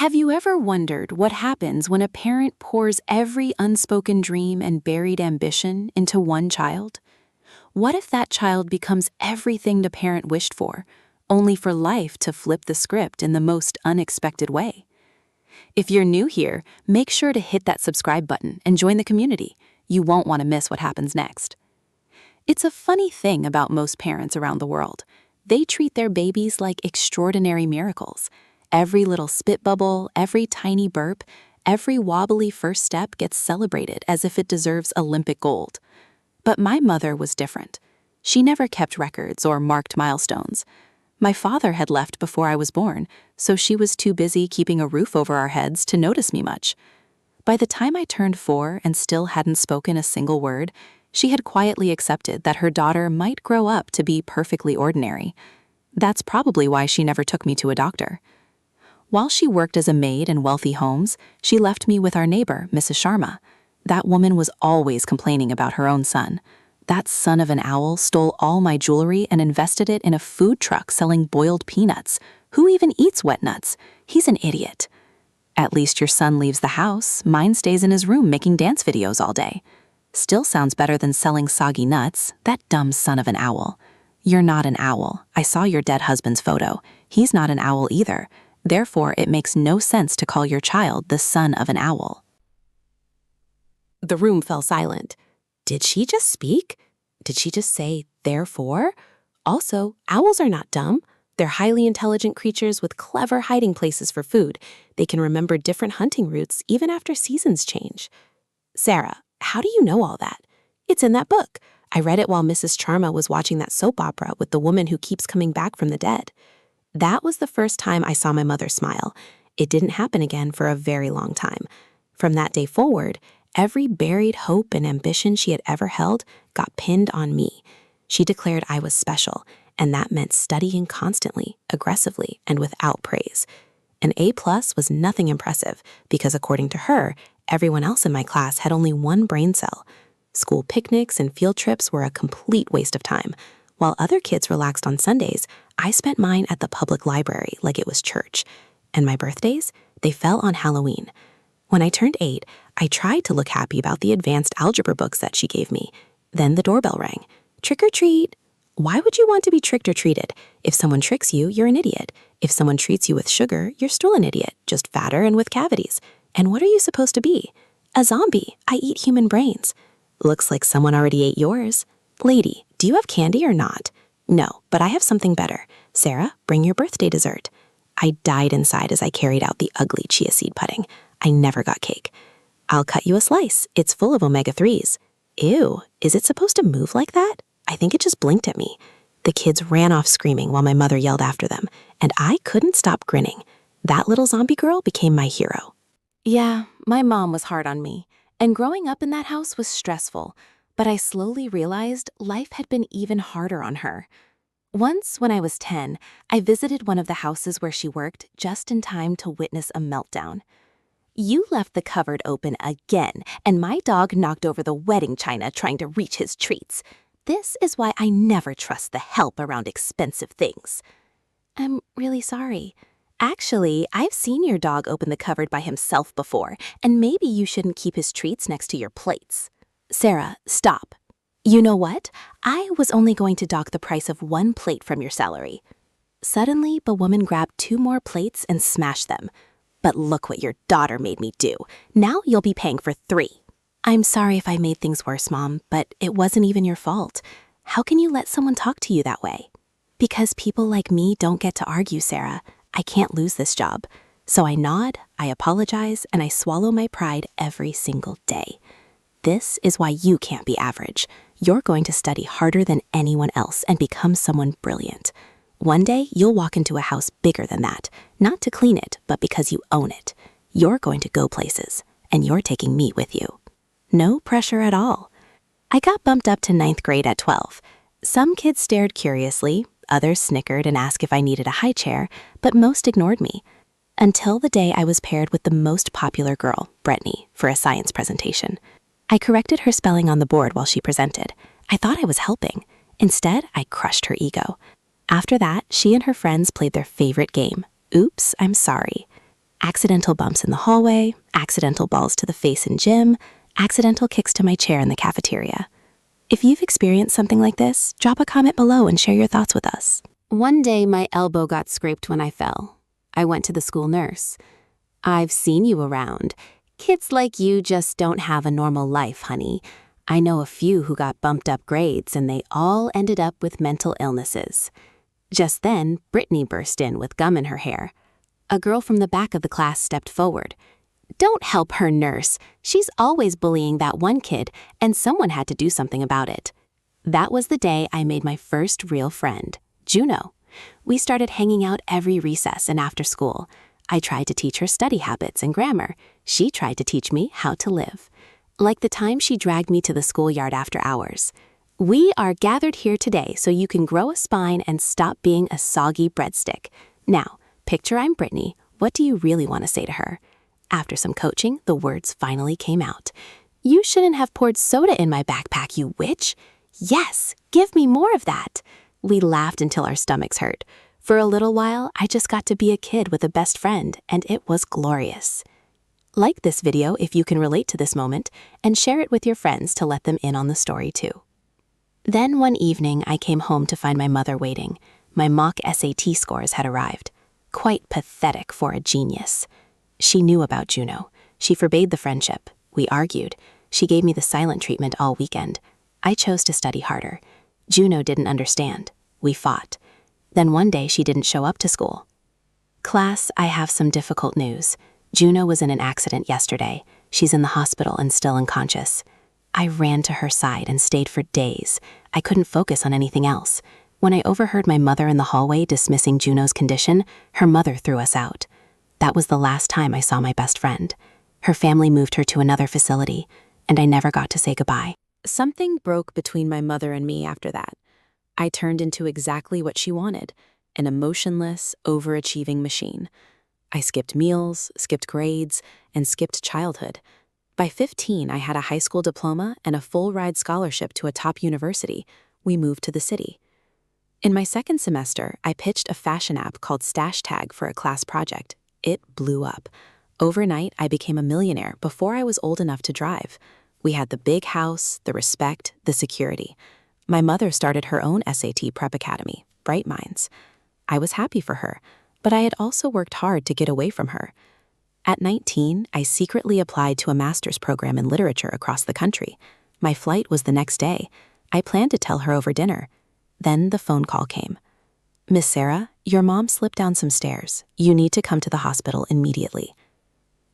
Have you ever wondered what happens when a parent pours every unspoken dream and buried ambition into one child? What if that child becomes everything the parent wished for, only for life to flip the script in the most unexpected way? If you're new here, make sure to hit that subscribe button and join the community. You won't want to miss what happens next. It's a funny thing about most parents around the world. They treat their babies like extraordinary miracles. Every little spit bubble, every tiny burp, every wobbly first step gets celebrated as if it deserves Olympic gold. But my mother was different. She never kept records or marked milestones. My father had left before I was born, so she was too busy keeping a roof over our heads to notice me much. By the time I turned 4 and still hadn't spoken a single word, she had quietly accepted that her daughter might grow up to be perfectly ordinary. That's probably why she never took me to a doctor. While she worked as a maid in wealthy homes, she left me with our neighbor, Mrs. Sharma. That woman was always complaining about her own son. That son of an owl stole all my jewelry and invested it in a food truck selling boiled peanuts. Who even eats wet nuts? He's an idiot. At least your son leaves the house. Mine stays in his room making dance videos all day. Still sounds better than selling soggy nuts. That dumb son of an owl. You're not an owl. I saw your dead husband's photo. He's not an owl either. Therefore, it makes no sense to call your child the son of an owl. The room fell silent. Did she just speak? Did she just say, therefore? Also, owls are not dumb. They're highly intelligent creatures with clever hiding places for food. They can remember different hunting routes even after seasons change. Sarah, how do you know all that? It's in that book. I read it while Mrs. Sharma was watching that soap opera with the woman who keeps coming back from the dead. That was the first time I saw my mother smile. It didn't happen again for a very long time. From that day forward, every buried hope and ambition she had ever held got pinned on me. She declared I was special, and that meant studying constantly, aggressively, and without praise. An A+ was nothing impressive because, according to her, everyone else in my class had only one brain cell. School picnics and field trips were a complete waste of time. While other kids relaxed on Sundays, I spent mine at the public library like it was church. And my birthdays? They fell on Halloween. When I turned 8, I tried to look happy about the advanced algebra books that she gave me. Then the doorbell rang. Trick or treat. Why would you want to be tricked or treated? If someone tricks you, you're an idiot. If someone treats you with sugar, you're still an idiot, just fatter and with cavities. And what are you supposed to be? A zombie. I eat human brains. Looks like someone already ate yours. Lady, do you have candy or not? No, but I have something better. Sarah, bring your birthday dessert. I died inside as I carried out the ugly chia seed pudding. I never got cake. I'll cut you a slice. It's full of omega-3s. Ew, is it supposed to move like that? I think it just blinked at me. The kids ran off screaming while my mother yelled after them, and I couldn't stop grinning. That little zombie girl became my hero. Yeah, my mom was hard on me, and growing up in that house was stressful, but I slowly realized life had been even harder on her. Once, when I was 10, I visited one of the houses where she worked just in time to witness a meltdown. You left the cupboard open again, and my dog knocked over the wedding china trying to reach his treats. This is why I never trust the help around expensive things. I'm really sorry. Actually, I've seen your dog open the cupboard by himself before, and maybe you shouldn't keep his treats next to your plates. Sarah, stop. You know what? I was only going to dock the price of 1 plate from your salary. Suddenly, the woman grabbed 2 more plates and smashed them. But look what your daughter made me do. Now you'll be paying for 3. I'm sorry if I made things worse, Mom, but it wasn't even your fault. How can you let someone talk to you that way? Because people like me don't get to argue, Sarah. I can't lose this job. So I nod, I apologize, and I swallow my pride every single day. This is why you can't be average. You're going to study harder than anyone else and become someone brilliant. One day, you'll walk into a house bigger than that, not to clean it, but because you own it. You're going to go places, and you're taking me with you. No pressure at all. I got bumped up to 9th grade at 12. Some kids stared curiously, others snickered and asked if I needed a high chair, but most ignored me. Until the day I was paired with the most popular girl, Brittany, for a science presentation. I corrected her spelling on the board while she presented. I thought I was helping. Instead, I crushed her ego. After that, she and her friends played their favorite game, Oops, I'm Sorry. Accidental bumps in the hallway, accidental balls to the face in gym, accidental kicks to my chair in the cafeteria. If you've experienced something like this, drop a comment below and share your thoughts with us. One day, my elbow got scraped when I fell. I went to the school nurse. "I've seen you around. Kids like you just don't have a normal life, honey. I know a few who got bumped up grades and they all ended up with mental illnesses." Just then, Brittany burst in with gum in her hair. A girl from the back of the class stepped forward. "Don't help her, nurse. She's always bullying that one kid, and someone had to do something about it." That was the day I made my first real friend, Juno. We started hanging out every recess and after school. I tried to teach her study habits and grammar. She tried to teach me how to live. Like the time she dragged me to the schoolyard after hours. "We are gathered here today so you can grow a spine and stop being a soggy breadstick. Now, picture I'm Brittany. What do you really want to say to her?" After some coaching, the words finally came out. "You shouldn't have poured soda in my backpack, you witch." "Yes, give me more of that." We laughed until our stomachs hurt. For a little while, I just got to be a kid with a best friend, and it was glorious. Like this video if you can relate to this moment, and share it with your friends to let them in on the story too. Then one evening, I came home to find my mother waiting. My mock SAT scores had arrived. Quite pathetic for a genius. She knew about Juno. She forbade the friendship. We argued. She gave me the silent treatment all weekend. I chose to study harder. Juno didn't understand. We fought. Then one day she didn't show up to school. "Class, I have some difficult news. Juno was in an accident yesterday. She's in the hospital and still unconscious." I ran to her side and stayed for days. I couldn't focus on anything else. When I overheard my mother in the hallway dismissing Juno's condition, her mother threw us out. That was the last time I saw my best friend. Her family moved her to another facility, and I never got to say goodbye. Something broke between my mother and me after that. I turned into exactly what she wanted, an emotionless, overachieving machine. I skipped meals, skipped grades, and skipped childhood. By 15, I had a high school diploma and a full-ride scholarship to a top university. We moved to the city. In my second semester, I pitched a fashion app called Stash Tag for a class project. It blew up. Overnight, I became a millionaire before I was old enough to drive. We had the big house, the respect, the security. My mother started her own SAT prep academy, Bright Minds. I was happy for her, but I had also worked hard to get away from her. At 19, I secretly applied to a master's program in literature across the country. My flight was the next day. I planned to tell her over dinner. Then the phone call came. "Miss Sarah, your mom slipped down some stairs. You need to come to the hospital immediately."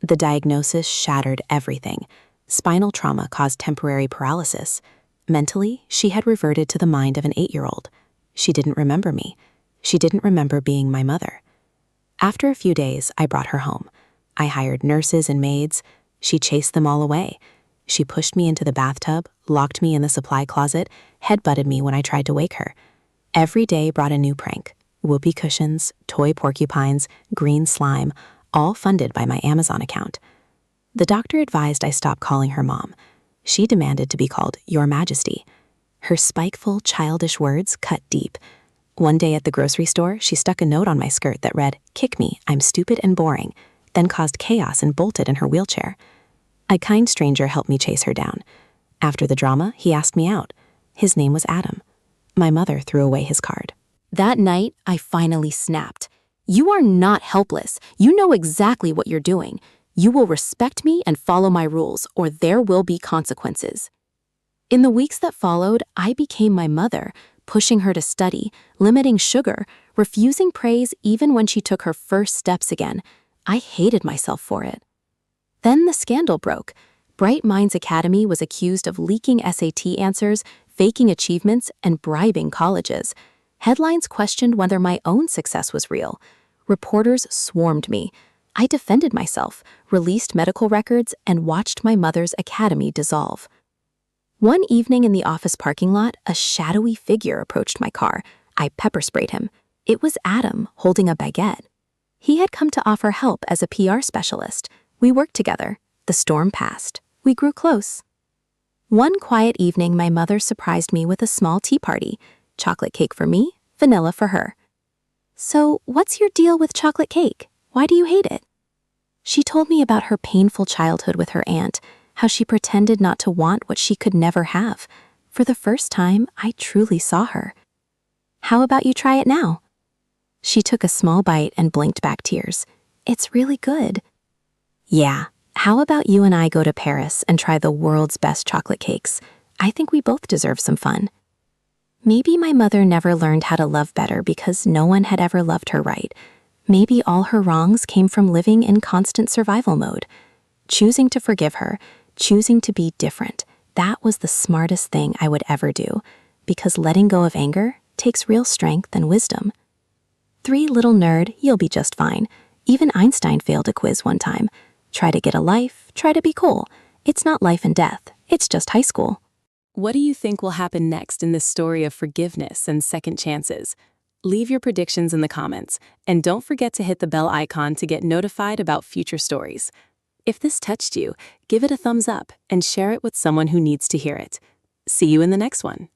The diagnosis shattered everything. Spinal trauma caused temporary paralysis. Mentally, she had reverted to the mind of an 8-year-old. She didn't remember me. She didn't remember being my mother. After a few days, I brought her home. I hired nurses and maids. She chased them all away. She pushed me into the bathtub, locked me in the supply closet, headbutted me when I tried to wake her. Every day brought a new prank. Whoopee cushions, toy porcupines, green slime, all funded by my Amazon account. The doctor advised I stop calling her mom. She demanded to be called Your Majesty. Her spiteful, childish words cut deep. One day at the grocery store, she stuck a note on my skirt that read, "Kick me, I'm stupid and boring," then caused chaos and bolted in her wheelchair. A kind stranger helped me chase her down. After the drama, he asked me out. His name was Adam. My mother threw away his card. That night, I finally snapped. "You are not helpless. You know exactly what you're doing. You will respect me and follow my rules, or there will be consequences." In the weeks that followed, I became my mother, pushing her to study, limiting sugar, refusing praise even when she took her first steps again. I hated myself for it. Then the scandal broke. Bright Minds Academy was accused of leaking SAT answers, faking achievements, and bribing colleges. Headlines questioned whether my own success was real. Reporters swarmed me. I defended myself, released medical records, and watched my mother's academy dissolve. One evening in the office parking lot, a shadowy figure approached my car. I pepper sprayed him. It was Adam, holding a baguette. He had come to offer help as a PR specialist. We worked together. The storm passed. We grew close. One quiet evening, my mother surprised me with a small tea party. Chocolate cake for me, vanilla for her. "So, what's your deal with chocolate cake? Why do you hate it?" She told me about her painful childhood with her aunt, how she pretended not to want what she could never have. For the first time, I truly saw her. How about you try it now? She took a small bite and blinked back tears. It's really good. Yeah, how about you and I go to Paris and try the world's best chocolate cakes? I think we both deserve some fun. Maybe my mother never learned how to love better because no one had ever loved her right. Maybe all her wrongs came from living in constant survival mode. Choosing to forgive her, choosing to be different, that was the smartest thing I would ever do, because letting go of anger takes real strength and wisdom. 3 little nerd, you'll be just fine. Even Einstein failed a quiz one time. Try to get a life, try to be cool. It's not life and death, it's just high school. What do you think will happen next in this story of forgiveness and second chances? Leave your predictions in the comments, and don't forget to hit the bell icon to get notified about future stories. If this touched you, give it a thumbs up and share it with someone who needs to hear it. See you in the next one.